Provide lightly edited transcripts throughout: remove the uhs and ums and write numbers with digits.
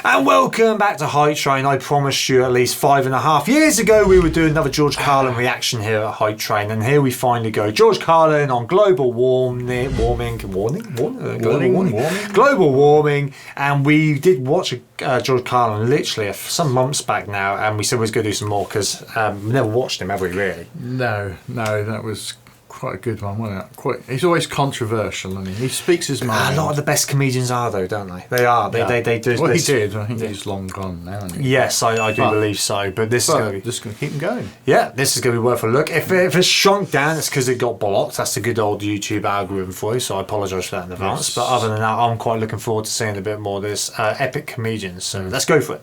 And welcome back to HypeTrain. I promised you at least 5.5 years ago we would do another George Carlin reaction here at HypeTrain, and here we finally go. George Carlin on global warming, and we did watch George Carlin literally some months back now, and we said we was going to do some more because we've never watched him, have we, really? No, that was quite a good one, wasn't it? He's always controversial, and he speaks his mind. A lot of the best comedians are, though, don't they? They are. They do. Well, he did. I think he's long gone now. Isn't he? Yes, I do believe so. But this is going to keep him going. Yeah, this is going to be worth a look. If it's shrunk down, it's because it got blocked. That's the good old YouTube algorithm for you. So I apologise for that in advance. Yes. But other than that, I'm quite looking forward to seeing a bit more of this epic comedians. So let's go for it.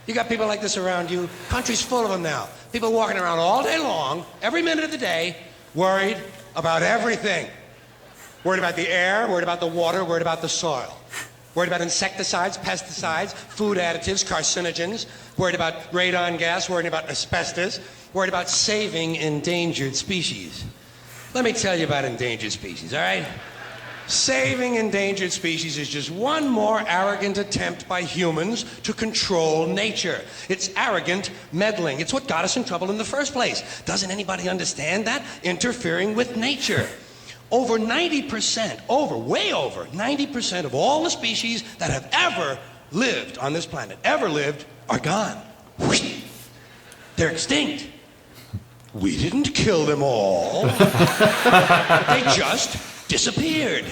You got people like this around you. Country's full of them now. People walking around all day long, every minute of the day, worried about everything. Worried about the air, worried about the water, worried about the soil. Worried about insecticides, pesticides, food additives, carcinogens. Worried about radon gas, worried about asbestos. Worried about saving endangered species. Let me tell you about endangered species, all right? Saving endangered species is just one more arrogant attempt by humans to control nature. It's arrogant meddling. It's what got us in trouble in the first place. Doesn't anybody understand that? Interfering with nature. Over 90%, way over 90% of all the species that have ever lived on this planet, are gone. They're extinct. We didn't kill them all. They just disappeared.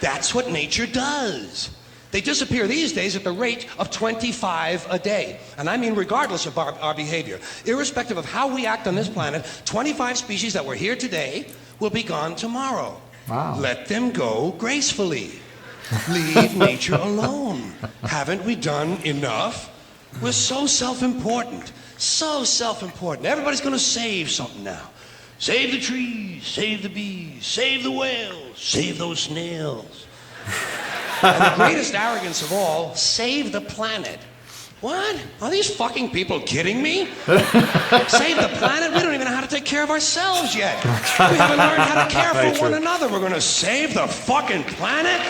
That's what nature does. They disappear these days at the rate of 25 a day. And I mean regardless of our behavior. Irrespective of how we act on this planet, 25 species that were here today will be gone tomorrow. Wow. Let them go gracefully. Leave nature alone. Haven't we done enough? We're so self-important. So self-important. Everybody's going to save something now. Save the trees, save the bees, save the whales, save those snails. And the greatest arrogance of all, save the planet. What? Are these fucking people kidding me? Save the planet? We don't even know how to take care of ourselves yet. We haven't learned how to care for one another. We're going to save the fucking planet?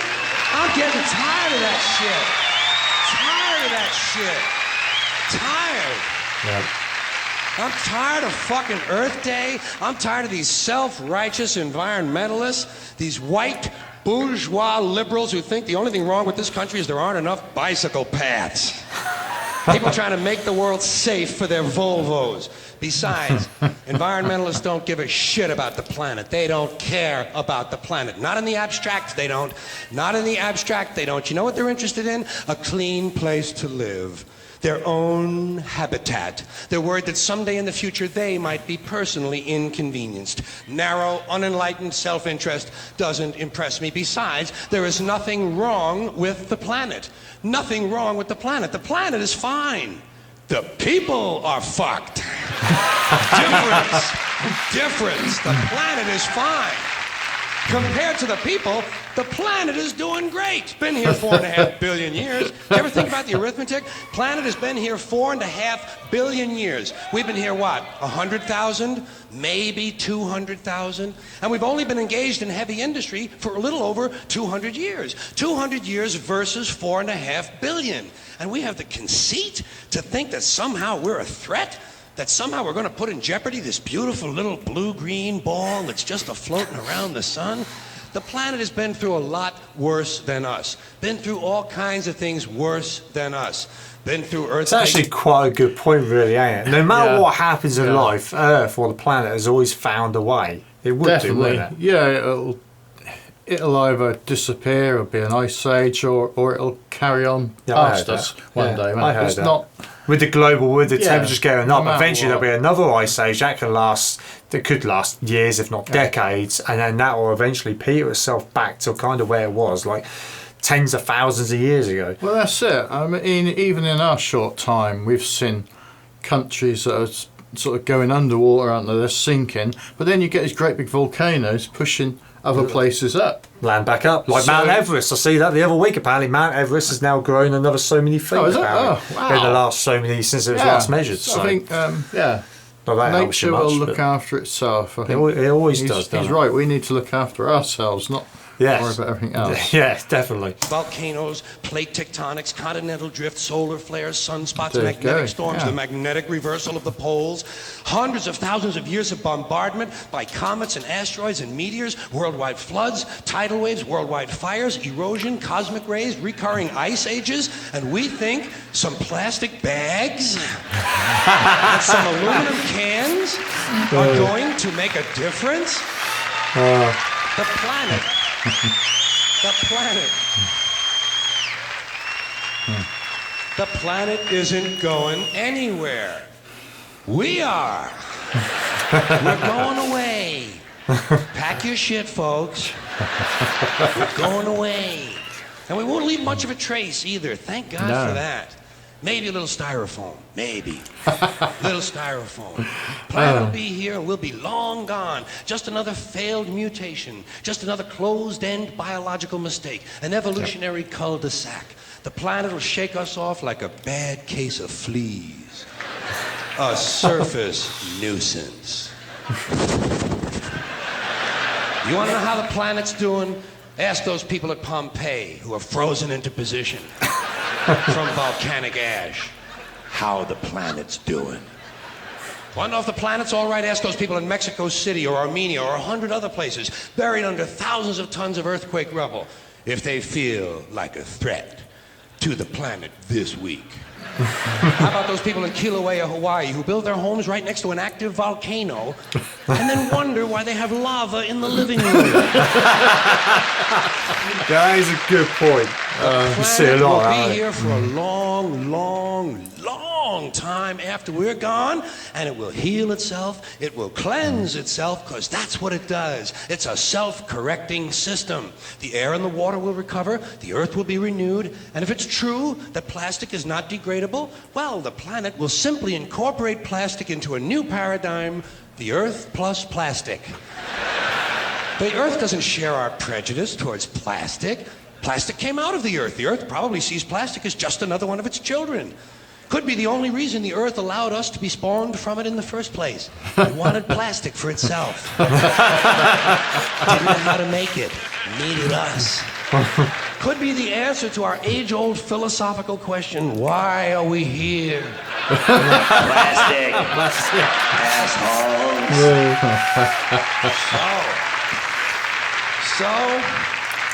I'm getting tired of that shit. Tired. Yep. I'm tired of fucking Earth Day. I'm tired of these self-righteous environmentalists, these white bourgeois liberals who think the only thing wrong with this country is there aren't enough bicycle paths. People trying to make the world safe for their Volvos. Besides, environmentalists don't give a shit about the planet. They don't care about the planet. Not in the abstract, they don't. Not in the abstract, they don't. You know what they're interested in? A clean place to live. Their own habitat. They're worried that someday in the future they might be personally inconvenienced. Narrow, unenlightened self-interest doesn't impress me. Besides, there is nothing wrong with the planet. Nothing wrong with the planet. The planet is fine. The people are fucked. Difference. The planet is fine. Compared to the people, the planet is doing great. Been here 4.5 billion years. You ever think about the arithmetic? Planet has been here 4.5 billion years. We've been here, what, 100,000? Maybe 200,000? And we've only been engaged in heavy industry for a little over 200 years. 200 years versus 4.5 billion. And we have the conceit to think that somehow we're a threat? That somehow we're going to put in jeopardy this beautiful little blue-green ball that's just a-floating around the sun? The planet has been through a lot worse than us. Been through all kinds of things worse than us. Been through Earth. It's actually quite a good point, really, ain't it? No matter what happens in life, Earth or the planet has always found a way. It would Definitely. do, wouldn't it? Yeah, it'll either disappear or be an ice age, or it'll carry on past us one day. I heard it's that. not. With the temperatures going up, eventually what. there'll be another ice age that could last years, if not decades, and then that will eventually peter itself back to kind of where it was, like tens of thousands of years ago. Well, that's it. I mean, even in our short time, we've seen countries that are sort of going underwater, aren't they? They're sinking, but then you get these great big volcanoes pushing other places up. Land back up, like Mount Everest. I see that the other week. Apparently, Mount Everest has now grown another so many feet. Is it? Wow. In the last so many since it was last measured. So I think, nature will look after itself. I think it always does. He's right. We need to look after ourselves, not Yes. Worry about everything else. Yeah, definitely. Volcanoes, plate tectonics, continental drift, solar flares, sunspots, There you magnetic go, storms, yeah. the magnetic reversal of the poles, hundreds of thousands of years of bombardment by comets and asteroids and meteors, worldwide floods, tidal waves, worldwide fires, erosion, cosmic rays, recurring ice ages, and we think some plastic bags and some aluminum cans are going to make a difference? The planet. The planet. The planet isn't going anywhere. We are. We're going away. Pack your shit, folks. We're going away. And we won't leave much of a trace either. Thank God No. for that. Maybe a little styrofoam. Maybe. Little styrofoam. Planet will be here and we'll be long gone. Just another failed mutation. Just another closed-end biological mistake. An evolutionary cul-de-sac. The planet will shake us off like a bad case of fleas. A surface nuisance. You want to know how the planet's doing? Ask those people at Pompeii who are frozen into position from volcanic ash how the planet's doing. Want to know if the planet's all right? Ask those people in Mexico City or Armenia or 100 other places buried under thousands of tons of earthquake rubble if they feel like a threat to the planet this week. How about those people in Kilauea, Hawaii, who build their homes right next to an active volcano and then wonder why they have lava in the living room? That is a good point. You see a Planet lot will of that. be here for a long, long, long time after we're gone, and it will heal itself, it will cleanse itself, because that's what it does. It's a self-correcting system. The air and the water will recover, the earth will be renewed, and if it's true that plastic is not degradable, well, the planet will simply incorporate plastic into a new paradigm, the earth plus plastic. The earth doesn't share our prejudice towards plastic. Plastic came out of the earth. The earth probably sees plastic as just another one of its children. Could be the only reason the earth allowed us to be spawned from it in the first place. It wanted plastic for itself. Didn't know how to make it. Needed us. Could be the answer to our age-old philosophical question, why are we here? Plastic. Assholes. So,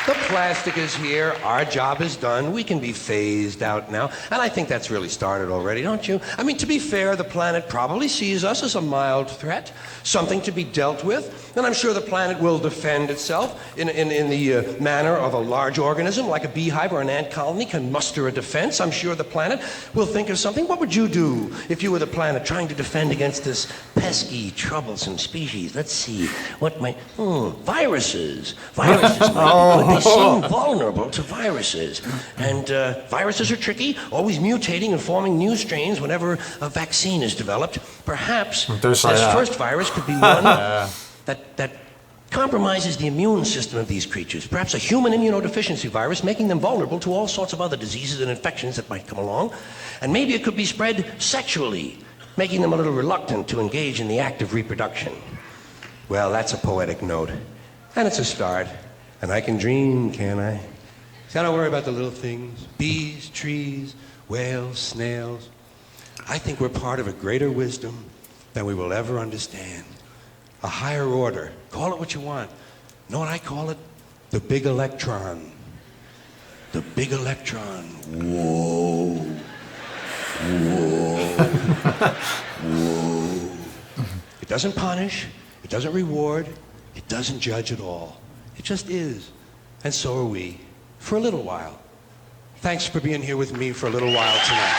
the plastic is here, our job is done, we can be phased out now, and I think that's really started already, don't you? I mean, to be fair, the planet probably sees us as a mild threat, something to be dealt with, and I'm sure the planet will defend itself in the manner of a large organism, like a beehive or an ant colony can muster a defense. I'm sure the planet will think of something. What would you do if you were the planet trying to defend against this pesky, troublesome species? Let's see, what might... viruses. Viruses might be good. They seem vulnerable to viruses. And viruses are tricky, always mutating and forming new strains whenever a vaccine is developed. Perhaps this first virus could be one that compromises the immune system of these creatures. Perhaps a human immunodeficiency virus, making them vulnerable to all sorts of other diseases and infections that might come along. And maybe it could be spread sexually, making them a little reluctant to engage in the act of reproduction. Well, that's a poetic note. And it's a start. And I can dream, can't I? See, I don't worry about the little things. Bees, trees, whales, snails. I think we're part of a greater wisdom than we will ever understand. A higher order. Call it what you want. You know what I call it? The big electron. The big electron. Whoa. Whoa. Whoa. It doesn't punish. It doesn't reward. It doesn't judge at all. It just is. And so are we. For a little while. Thanks for being here with me for a little while tonight.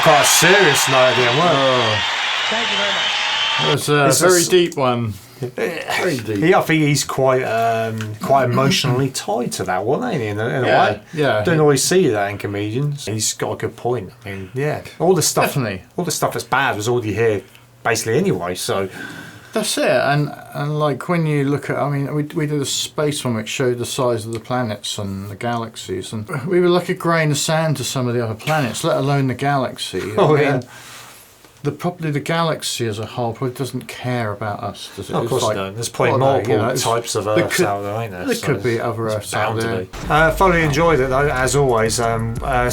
Quite a serious note here, well. Thank you very much. That was a very deep one. Very deep. I think he's quite emotionally tied to that one, ain't he? In a way. Yeah. Don't always see that in comedians. He's got a good point. I mean, yeah. All the stuff that's bad was already here, basically anyway. So that's it. And like when you look at, I mean, we did a space one which showed the size of the planets and the galaxies, and we were like a grain of sand to some of the other planets, let alone the galaxy. I mean, probably the galaxy as a whole probably doesn't care about us, does it? Of It's course like, they don't. There's probably what are they, multiple it's- types of there Earths could- out there, ain't there? There So could be other it's Earths out bound to there. be. Thoroughly enjoyed it though, as always.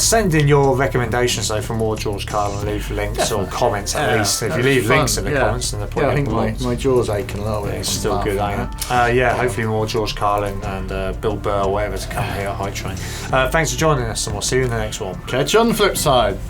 Send in your recommendations though for more George Carlin. Leave links or comments at least. If you That'd leave be links fun, in the comments, then they're I probably think lots. my jaw's aching a little bit. It's from still good, laughing, ain't it? Yeah, hopefully more George Carlin and Bill Burr or whatever to come here at HypeTrain. Thanks for joining us, and we'll see you in the next one. Catch you on the flip side.